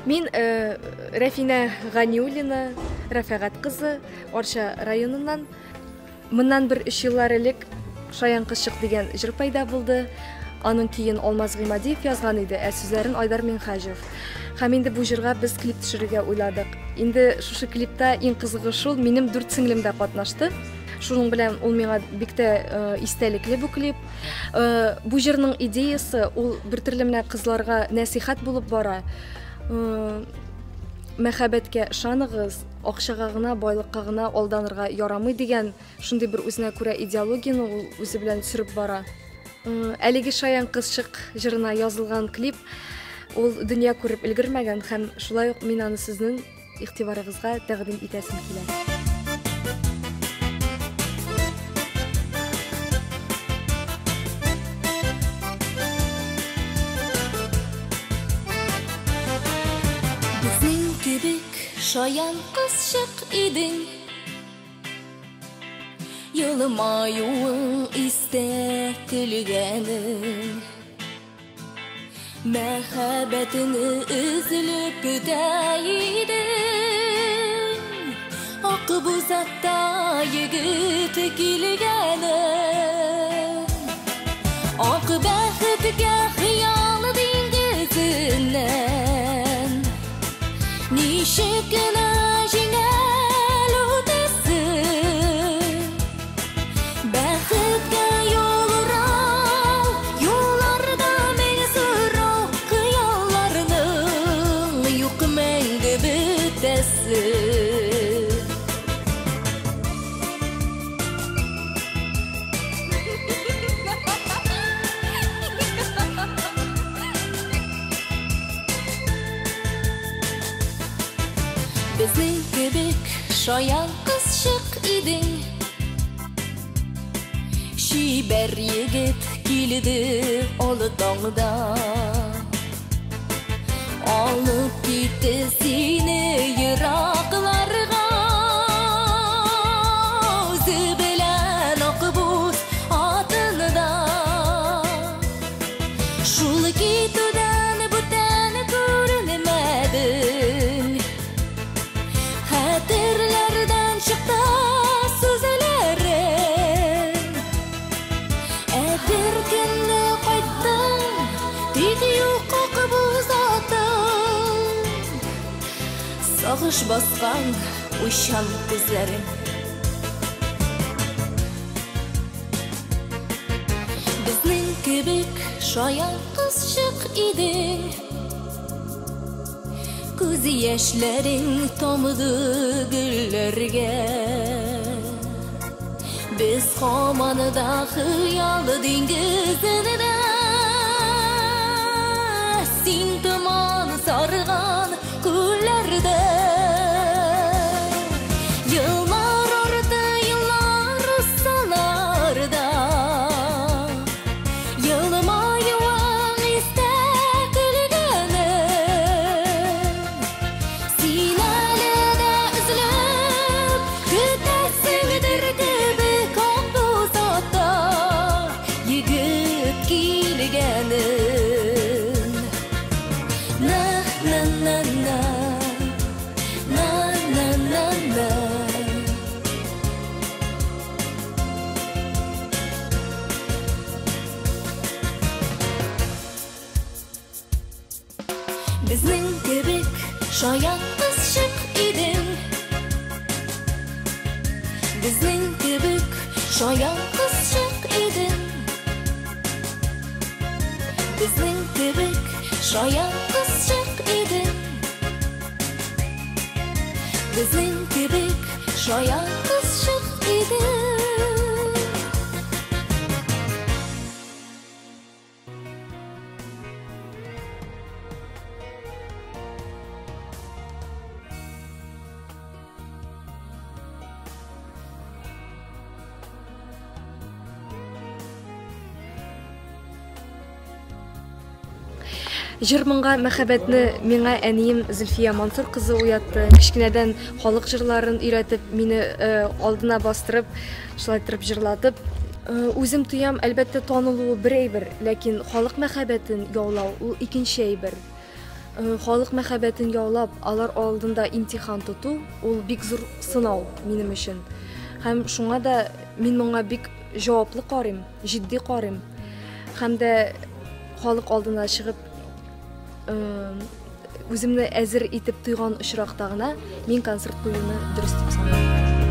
Мен Рафина Ганиуллина, Рафагат кызы, Орша районынан. Мындан бір 3 еллар элек Шаян кыз шык деген жыр пайда булды. Аның кейін Алмаз Гыймадиев язган иде, сүзләрен Айдар Менхажев. Һәм инде бу җырга без клип төшерергә уйладык. Инде шушы клипта иң кызыгы шул, минем 4 сеңлем дә катнашты. Шуның белән ул миңа бик тә истәлекле бу клип. Бу җырның идеясы ул бер төрле менә кызларга нәсихат булып бара. Мәхәббәткә ышаныгыз, акчага гына, байлыкка гына алданырга ярамый дигән шундый бер үзенә күрә идеологияны ул үзе белән сөреп бара. Әлеге Шаян кыз шык җырына язылган клип ул дөнья күреп өлгермәгән һәм шулай ук мин аны сезнең игътибарыгызга тәкъдим итәсем килә. Безнең кебек Шаян кыз шык идең, Йылмаюың истә көлгәнең, мәхәббәтеңне өзелеп көтә идең, Акбузатта егет килгәнең, ак бәхеткә хыял диңгезеннән, ничек кенә җиңел үтәсең, бәхеткә юллар, юлларда мин сорау, хыялларның юк мәңге бетәсе. Безнең кебек Шаян кыз шык идең, Шибәр егет килде олы таңда, алып китте сине еракларга, үзе белән Акбуз атында. Шул китүдән бүтән күренмәдең, хәтерләрдән чыкты сүзләрең, бер көнне кайттың, тик юк Акбуз атың, сагыш баскан уйчан күзләрең. Безнең кебек Шаян кыз шык идең, күз яшьләрең тамды гөлләргә, без һаман да хыял диңгезендә, син томан сарган күлләрдә, еллар арты еллар саларда, елмаюың истә көлгәнең, син әле дә үзләп көтәсеңдер кебек Акбузатта егет килгәнең. На на на на, на на на на. Безнең кебек Шаян кыз шык идең, Безнең кебек Шаян кыз шык идең, Безнең кебек Шаян кыз шык идең, Безнең кебек Шаян кыз шык идең. Җырмынга мәхәббәтне миңа әнием Зөлфия Мансур кызы уятты. Кичкенәдән халык җырларын өйрәтеп, мине алдына бастырып, шулай торып җырлатып. Үзем тоям, әлбәттә танылу бер әйбер, ләкин халык мәхәббәтен яулау ул икенче әйбер. Халык мәхәббәтен яулап, алар алдында имтихан тоту, ул бик зур сынау минем өчен. Һәм шуңа да мин моңа бик җаваплы карыйм, җитди карыйм. Һәм дә халык алдына чыгып, үземне әзер итеп тойган очракта гына мин концерт куюны дөрес дип саныйм.